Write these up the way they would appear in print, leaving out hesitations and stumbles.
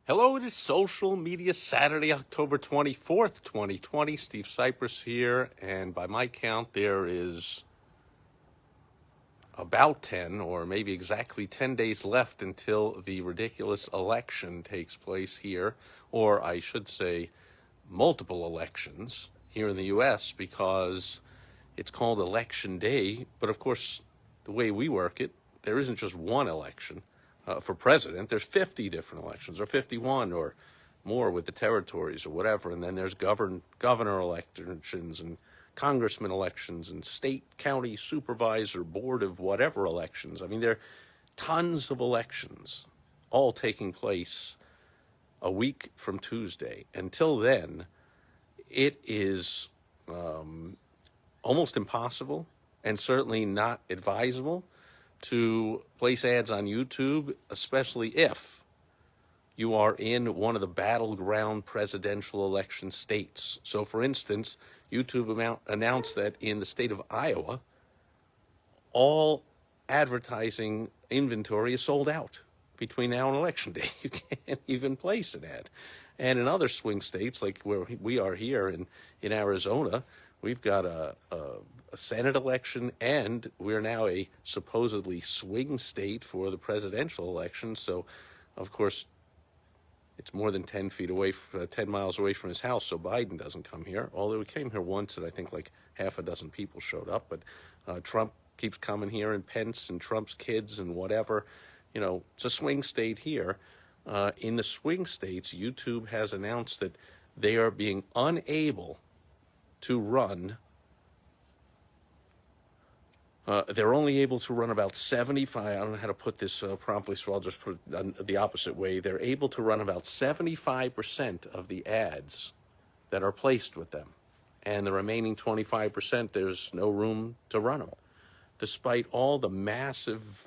Hello, it is Social Media Saturday, October 24th, 2020. Steve Sipress here, and by my count, there is about 10 or maybe exactly 10 days left until the ridiculous election takes place here, or I should say multiple elections here in the U.S. because it's called Election Day, but of course, the way we work it, there isn't just one election. For president, there's 50 different elections, or 51, or more with the territories, or whatever. And then there's governor elections, and congressman elections, and state, county, supervisor, board of whatever elections. I mean, there are tons of elections, all taking place a week from Tuesday. Until then, it is almost impossible, and certainly not advisable, to place ads on YouTube, especially if you are in one of the battleground presidential election states. So, for instance, YouTube announced that in the state of Iowa, all advertising inventory is sold out between now and Election Day. You can't even place an ad. And in other swing states, like where we are here in Arizona, we've got a Senate election, and we're now a supposedly swing state for the presidential election. So, of course, it's more than 10 miles away from his house, so Biden doesn't come here. Although he came here once, and I think like half a dozen people showed up. But Trump keeps coming here, and Pence, and Trump's kids, and whatever. You know, it's a swing state here. In the swing states, YouTube has announced that they are being unable to run. They're only able to run about 75. I don't know how to put this promptly, so I'll just put it the opposite way. They're able to run about 75% of the ads that are placed with them. And the remaining 25%, there's no room to run them. Despite all the massive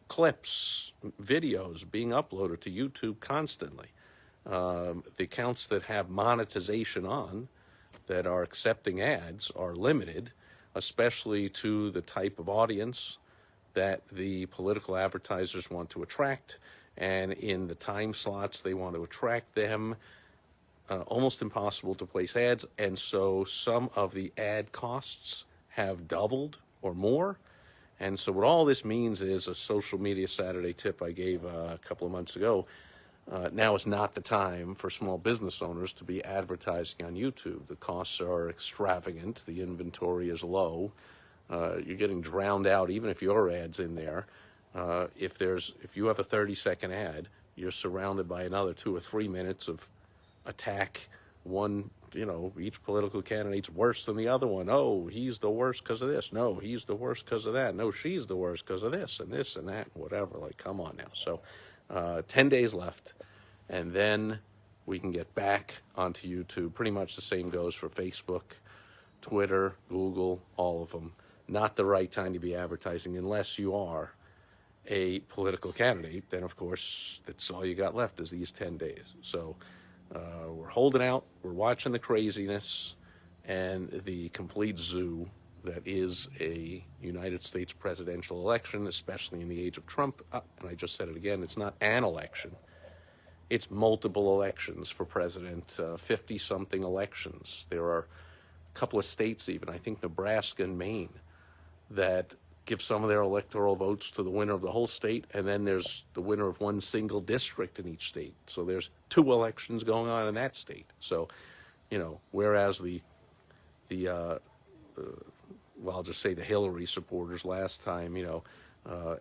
clips, videos being uploaded to YouTube constantly. The accounts that have monetization on, that are accepting ads, are limited, especially to the type of audience that the political advertisers want to attract, and in the time slots they want to attract them. Almost impossible to place ads, and so some of the ad costs have doubled or more. And so what all this means is a Social Media Saturday tip I gave a couple of months ago. Now is not the time for small business owners to be advertising on YouTube. The costs are extravagant. The inventory is low. You're getting drowned out even if your ad's in there. If you have a 30-second ad, you're surrounded by another 2 or 3 minutes of attack. One, each political candidate's worse than the other one. Oh, he's the worst because of this. No, he's the worst because of that. No, she's the worst because of this and that and whatever. Like, come on now. So 10 days left, and then we can get back onto YouTube. Pretty much the same goes for Facebook, Twitter, Google, all of them. Not the right time to be advertising unless you are a political candidate. Then, of course, that's all you got left is these 10 days. So we're holding out. We're watching the craziness and the complete zoo that is a United States presidential election, especially in the age of Trump. And I just said it again, it's not an election. It's multiple elections for president, 50-something elections. There are a couple of states even, I think Nebraska and Maine, that give some of their electoral votes to the winner of the whole state, and then there's the winner of one single district in each state. So there's 2 elections going on in that state. So, whereas I'll just say the Hillary supporters last time,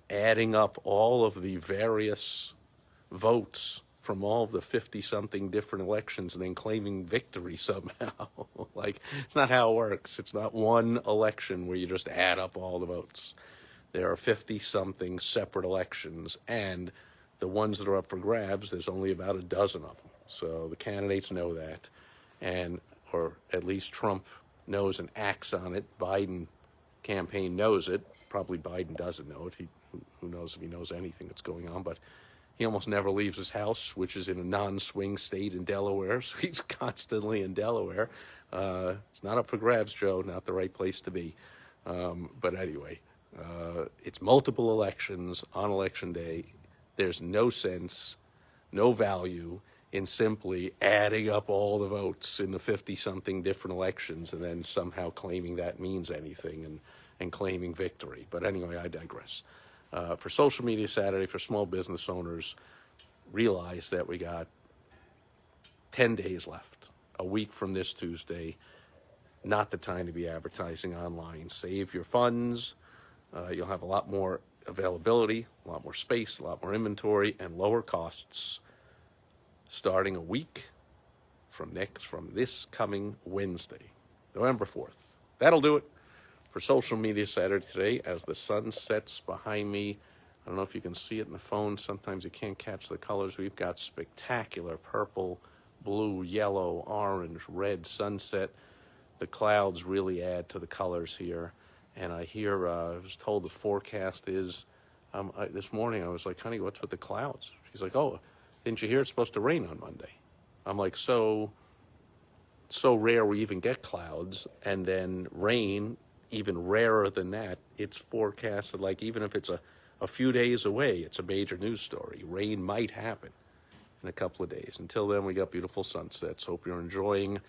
adding up all of the various votes from all of the 50-something different elections and then claiming victory somehow. Like, it's not how it works. It's not one election where you just add up all the votes. There are 50-something separate elections, and the ones that are up for grabs, there's only about a dozen of them. So the candidates know that, or at least Trump knows and acts on it. Biden campaign knows it. Probably Biden doesn't know it. Who knows if he knows anything that's going on, but he almost never leaves his house, which is in a non-swing state in Delaware, so he's constantly in Delaware. It's not up for grabs, Joe, not the right place to be. But anyway, it's multiple elections on Election Day. There's no sense no value in simply adding up all the votes in the 50-something different elections and then somehow claiming that means anything and claiming victory. But anyway, I digress. For Social Media Saturday, for small business owners, realize that we got 10 days left, a week from this Tuesday. Not the time to be advertising online. Save your funds. You'll have a lot more availability, a lot more space, a lot more inventory, and lower costs starting a week from this coming Wednesday, November 4th. That'll do it for Social Media Saturday today as the sun sets behind me. I don't know if you can see it in the phone. Sometimes you can't catch the colors. We've got spectacular purple, blue, yellow, orange, red sunset. The clouds really add to the colors here. And I was told the forecast is, this morning I was like, honey, what's with the clouds? She's like, oh, didn't you hear it's supposed to rain on Monday? I'm like, so rare we even get clouds, and then rain, even rarer than that. It's forecasted like even if it's a few days away, it's a major news story. Rain might happen in a couple of days. Until then, we got beautiful sunsets. Hope you're enjoying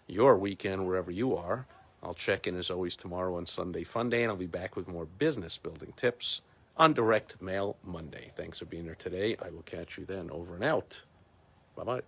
your weekend wherever you are. I'll check in as always tomorrow on Sunday Fun Day, and I'll be back with more business building tips on Direct Mail Monday. Thanks for being here today. I will catch you then. Over and out. Bye-bye.